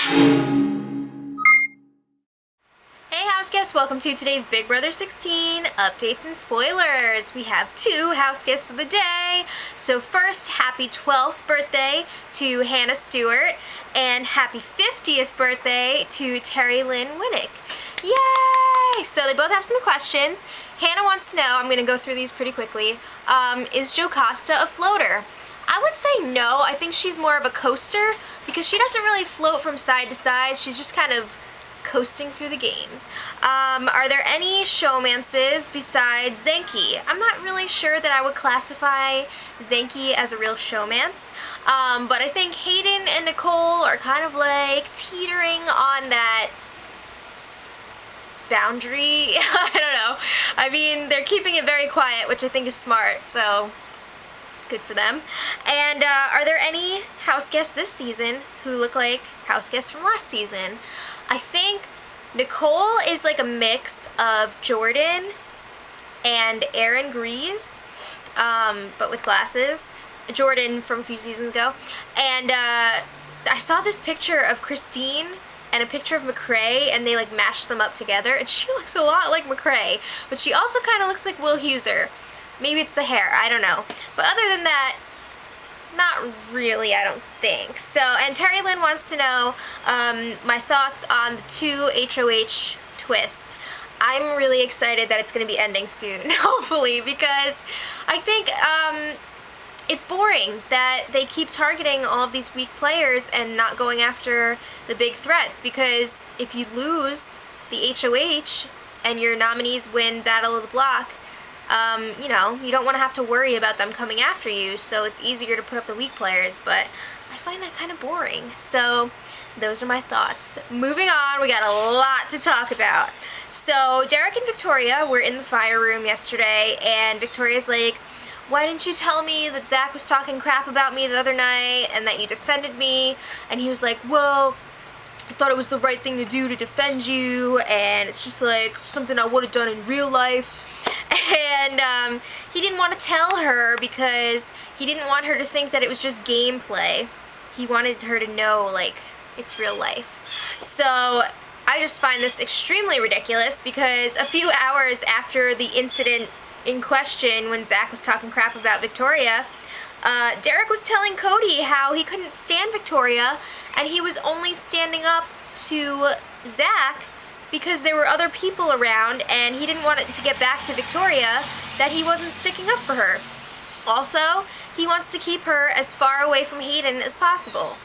Hey house guests, welcome to today's Big Brother 16 updates and spoilers. We have 2 house guests of the day. So first, happy 12th birthday to Hannah Stewart and happy 50th birthday to Terry Lynn Winnick. Yay! So they both have some questions. Hannah wants to know, I'm going to go through these pretty quickly, is Jocasta a floater? I would say no. I think she's more of a coaster because she doesn't really float from side to side. She's just kind of coasting through the game. Are there any showmances besides Zenki? I'm not really sure that I would classify Zenki as a real showmance, but I think Hayden and Nicole are kind of like teetering on that boundary. I don't know. I mean, they're keeping it very quiet, which I think is smart, so good for them. And are there any house guests this season who look like house guests from last season? I think Nicole is like a mix of Jordan and Aaron Grease, but with glasses. Jordan from a few seasons ago. And I saw this picture of Christine and a picture of McCrae, and they like mashed them up together, and she looks a lot like McCrae, but she also kind of looks like Will Huser. Maybe it's the hair, I don't know. But other than that, not really, I don't think. So, and Terry Lynn wants to know my thoughts on the 2 HOH twist. I'm really excited that it's going to be ending soon, hopefully, because I think it's boring that they keep targeting all of these weak players and not going after the big threats, because if you lose the HOH and your nominees win Battle of the Block, you know, you don't want to have to worry about them coming after you, so it's easier to put up the weak players, but I find that kind of boring. So those are my thoughts. Moving on, we got a lot to talk about. So Derek and Victoria were in the fire room yesterday, and Victoria's like, why didn't you tell me that Zach was talking crap about me the other night and that you defended me? And he was like, well, I thought it was the right thing to do to defend you, and it's just like something I would have done in real life. And he didn't want to tell her because he didn't want her to think that it was just gameplay. He wanted her to know, like, it's real life. So I just find this extremely ridiculous because a few hours after the incident in question, when Zach was talking crap about Victoria, Derek was telling Cody how he couldn't stand Victoria, and he was only standing up to Zach because there were other people around, and he didn't want it to get back to Victoria that he wasn't sticking up for her. Also, he wants to keep her as far away from Hayden as possible.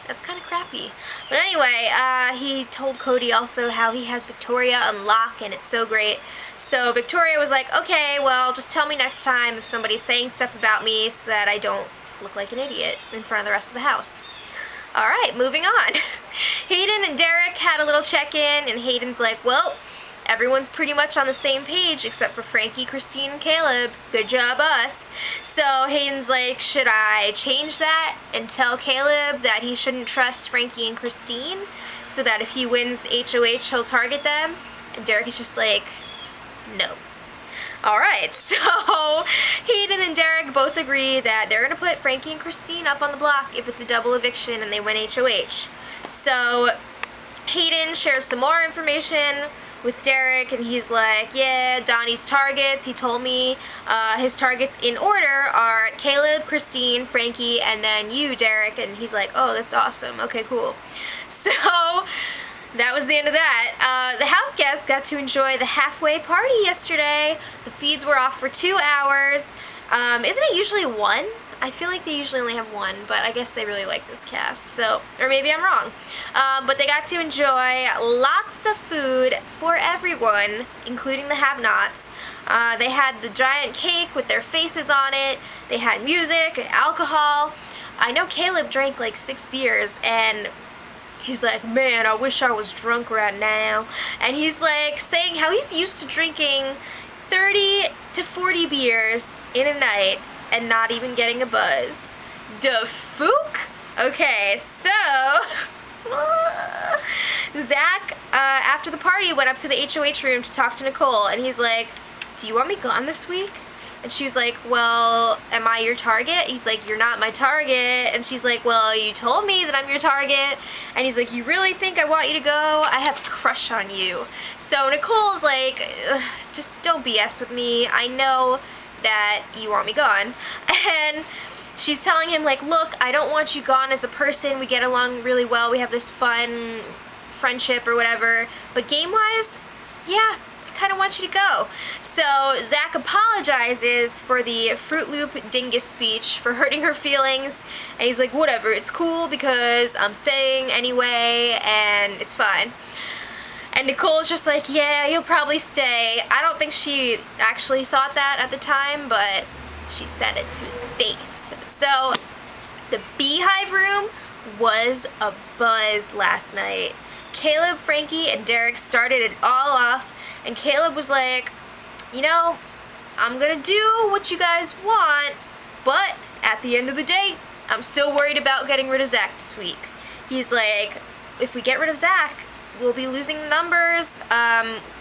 That's kind of crappy. But anyway, he told Cody also how he has Victoria on lock, and it's so great. So Victoria was like, okay, well, just tell me next time if somebody's saying stuff about me so that I don't look like an idiot in front of the rest of the house. Alright, moving on. Hayden and Derek had a little check-in, and Hayden's like, well, everyone's pretty much on the same page except for Frankie, Christine, and Caleb. Good job, us. So Hayden's like, should I change that and tell Caleb that he shouldn't trust Frankie and Christine so that if he wins HOH, he'll target them? And Derek is just like, no. Alright, so Hayden and Derek both agree that they're going to put Frankie and Christine up on the block if it's a double eviction and they win HOH. So Hayden shares some more information with Derek, and he's like, yeah, Donnie's targets, he told me his targets in order are Caleb, Christine, Frankie, and then you, Derek. And he's like, oh, that's awesome. Okay, cool. So that was the end of that. The house guests got to enjoy the halfway party yesterday. The feeds were off for 2 hours. Isn't it usually 1? I feel like they usually only have 1, but I guess they really like this cast, so, or maybe I'm wrong. But they got to enjoy lots of food for everyone, including the have-nots. They had the giant cake with their faces on it. They had music and alcohol. I know Caleb drank like 6 beers, and he's like, man, I wish I was drunk right now. And he's like saying how he's used to drinking 30 to 40 beers in a night and not even getting a buzz. Da fook? Okay, so Zach, after the party, went up to the HOH room to talk to Nicole, and he's like, do you want me gone this week? And she was like, well, am I your target? He's like, you're not my target. And she's like, well, you told me that I'm your target. And he's like, you really think I want you to go? I have a crush on you. So Nicole's like, just don't BS with me. I know that you want me gone. And she's telling him, like, look, I don't want you gone as a person. We get along really well. We have this fun friendship or whatever. But game-wise, yeah, kind of want you to go. So Zach apologizes for the Fruit Loop dingus speech for hurting her feelings, and he's like, whatever, it's cool because I'm staying anyway and it's fine. And Nicole's just like, yeah, you'll probably stay. I don't think she actually thought that at the time, but she said it to his face. So the Beehive room was a buzz last night. Caleb, Frankie, and Derek started it all off. And Caleb was like, you know, I'm gonna do what you guys want, but at the end of the day, I'm still worried about getting rid of Zach this week. He's like, if we get rid of Zach, we'll be losing the numbers,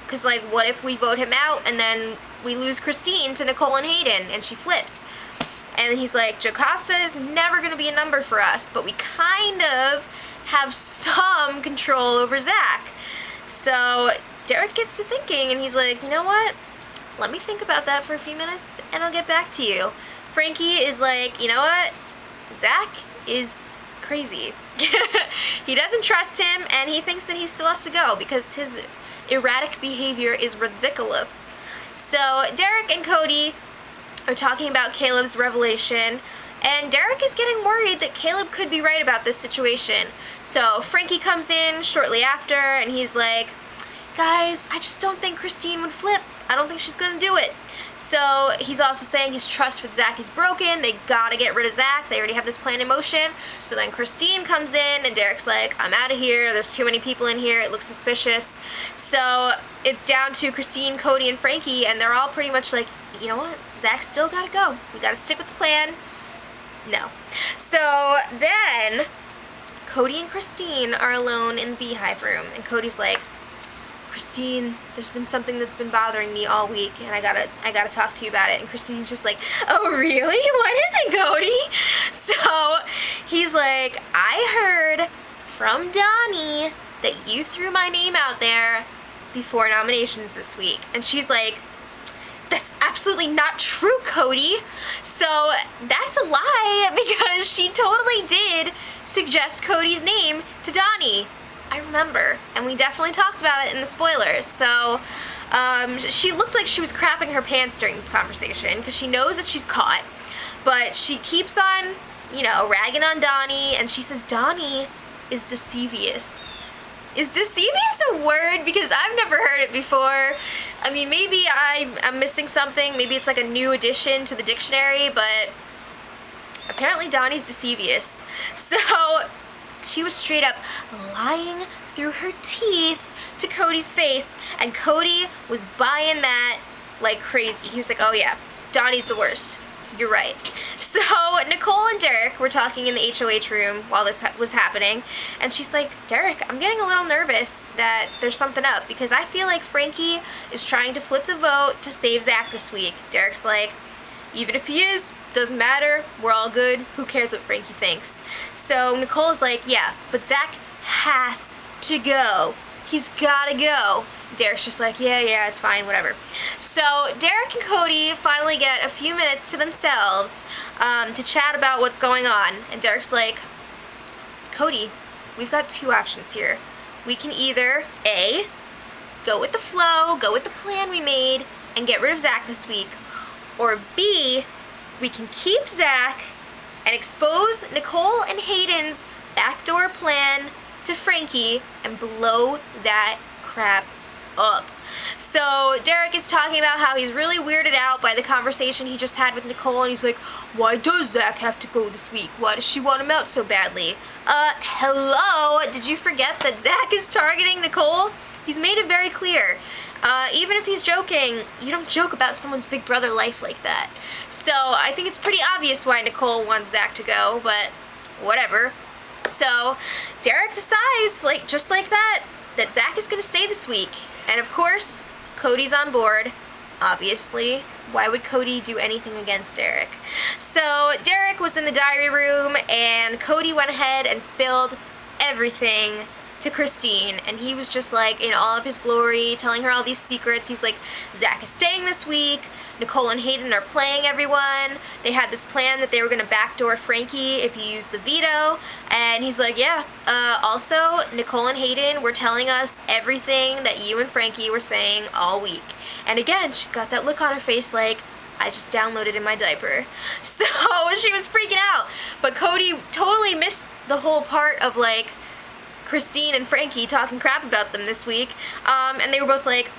because, like, what if we vote him out and then we lose Christine to Nicole and Hayden and she flips? And he's like, Jocasta is never gonna be a number for us, but we kind of have some control over Zach. So Derek gets to thinking, and he's like, you know what? Let me think about that for a few minutes, and I'll get back to you. Frankie is like, you know what? Zach is crazy. He doesn't trust him, and he thinks that he still has to go because his erratic behavior is ridiculous. So Derek and Cody are talking about Caleb's revelation, and Derek is getting worried that Caleb could be right about this situation. So Frankie comes in shortly after, and he's like, guys, I just don't think Christine would flip. I don't think she's gonna do it. So he's also saying his trust with Zach is broken. They gotta get rid of Zach. They already have this plan in motion. So then Christine comes in, and Derek's like, I'm out of here. There's too many people in here. It looks suspicious. So it's down to Christine, Cody, and Frankie, and they're all pretty much like, you know what? Zach still gotta go. We gotta stick with the plan. No. So then Cody and Christine are alone in the Beehive room, and Cody's like, Christine, there's been something that's been bothering me all week, and I gotta talk to you about it. And Christine's just like, oh really? What is it, Cody? So he's like, I heard from Donnie that you threw my name out there before nominations this week. And she's like, that's absolutely not true, Cody. So that's a lie, because she totally did suggest Cody's name to Donnie. I remember, and we definitely talked about it in the spoilers. So she looked like she was crapping her pants during this conversation because she knows that she's caught, but she keeps on, you know, ragging on Donnie, and she says Donnie is deceivious. Is deceivious a word? Because I've never heard it before. I mean, maybe I'm missing something. Maybe it's like a new addition to the dictionary, but apparently Donnie's deceivious. So she was straight up lying through her teeth to Cody's face, and Cody was buying that like crazy. He was like, oh yeah, Donnie's the worst. You're right. So Nicole and Derek were talking in the HOH room while this was happening, and she's like, Derek, I'm getting a little nervous that there's something up, because I feel like Frankie is trying to flip the vote to save Zach this week. Derek's like, even if he is, doesn't matter, we're all good, who cares what Frankie thinks? So Nicole's like, yeah, but Zach has to go. He's gotta go. Derek's just like, yeah, it's fine, whatever. So Derek and Cody finally get a few minutes to themselves to chat about what's going on. And Derek's like, Cody, we've got two options here. We can either, A, go with the flow, go with the plan we made, and get rid of Zach this week, or B, we can keep Zach and expose Nicole and Hayden's backdoor plan to Frankie and blow that crap up. So Derek is talking about how he's really weirded out by the conversation he just had with Nicole, and he's like, why does Zach have to go this week? Why does she want him out so badly? Hello? Did you forget that Zach is targeting Nicole? He's made it very clear. Even if he's joking, you don't joke about someone's big brother life like that. So I think it's pretty obvious why Nicole wants Zach to go, but whatever. So Derek decides, like, just like that Zach is gonna stay this week. And of course, Cody's on board, obviously. Why would Cody do anything against Derek? So Derek was in the diary room, and Cody went ahead and spilled everything to Christine, and he was just like in all of his glory, telling her all these secrets. He's like, Zach is staying this week, Nicole and Hayden are playing everyone, they had this plan that they were gonna backdoor Frankie if he used the veto, and he's like, yeah, also Nicole and Hayden were telling us everything that you and Frankie were saying all week. And again, she's got that look on her face like, I just downloaded in my diaper. So she was freaking out. But Cody totally missed the whole part of like Christine and Frankie talking crap about them this week. And they were both like,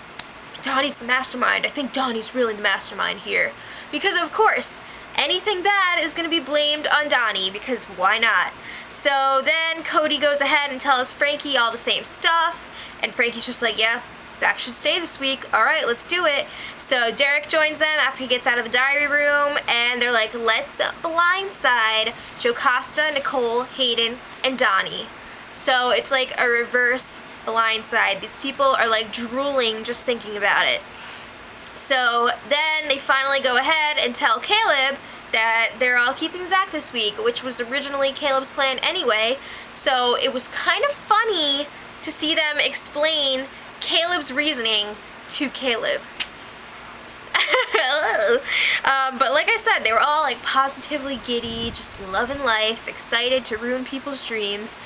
Donnie's the mastermind. I think Donnie's really the mastermind here. Because of course, anything bad is going to be blamed on Donnie, because why not? So then Cody goes ahead and tells Frankie all the same stuff. And Frankie's just like, yeah, Zach should stay this week. All right, let's do it. So Derek joins them after he gets out of the diary room, and they're like, let's blindside Jocasta, Nicole, Hayden, and Donnie. So it's like a reverse blindside. These people are like drooling just thinking about it. So then they finally go ahead and tell Caleb that they're all keeping Zach this week, which was originally Caleb's plan anyway. So it was kind of funny to see them explain Caleb's reasoning to Caleb. But like I said, they were all like positively giddy, just loving life, excited to ruin people's dreams.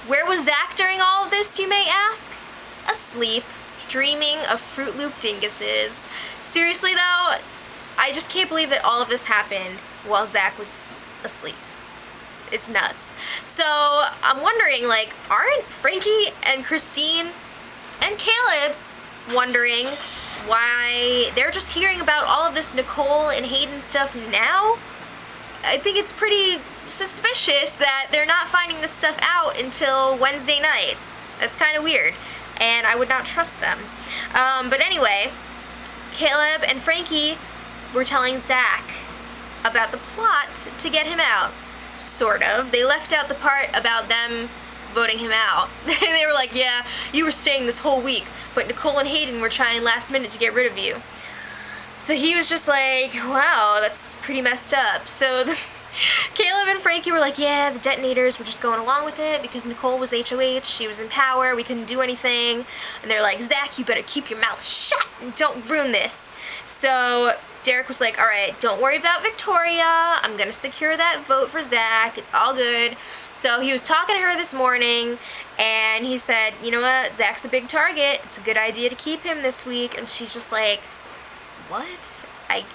Where was Zach during all of this, you may ask? Asleep, dreaming of Fruit Loop dinguses. Seriously though, I just can't believe that all of this happened while Zach was asleep. It's nuts. So I'm wondering, like, aren't Frankie and Christine and Caleb wondering why they're just hearing about all of this Nicole and Hayden stuff now? I think it's pretty suspicious that they're not finding this stuff out until Wednesday night. That's kind of weird, and I would not trust them. But anyway, Caleb and Frankie were telling Zach about the plot to get him out. Sort of. They left out the part about them voting him out. They were like, yeah, you were staying this whole week, but Nicole and Hayden were trying last minute to get rid of you. So he was just like, wow, that's pretty messed up. So Caleb and Frankie were like, yeah, the detonators were just going along with it because Nicole was HOH, she was in power, we couldn't do anything. And they're like, Zach, you better keep your mouth shut and don't ruin this. So Derek was like, all right, don't worry about Victoria. I'm going to secure that vote for Zach. It's all good. So he was talking to her this morning, and he said, you know what, Zach's a big target. It's a good idea to keep him this week. And she's just like, what?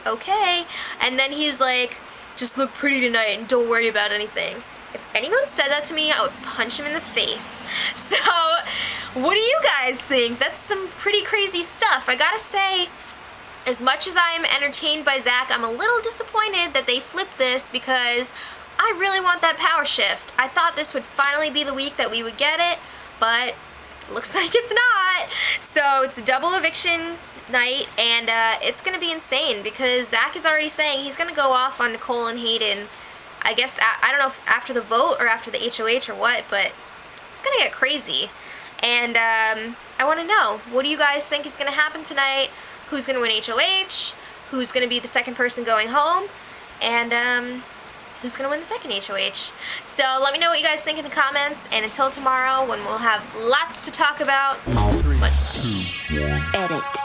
Okay. And then he's like, just look pretty tonight and don't worry about anything. If anyone said that to me, I would punch him in the face. So what do you guys think? That's some pretty crazy stuff. I gotta say, as much as I'm entertained by Zach, I'm a little disappointed that they flipped this because I really want that power shift. I thought this would finally be the week that we would get it, but looks like it's not. So it's a double eviction night, and it's going to be insane because Zach is already saying he's going to go off on Nicole and Hayden. I guess, I don't know if after the vote or after the HOH or what, but it's going to get crazy. And I want to know, what do you guys think is going to happen tonight? Who's going to win HOH? Who's going to be the second person going home? And who's going to win the second HOH? So let me know what you guys think in the comments. And until tomorrow, when we'll have lots to talk about. 3, 2, 1. Edit.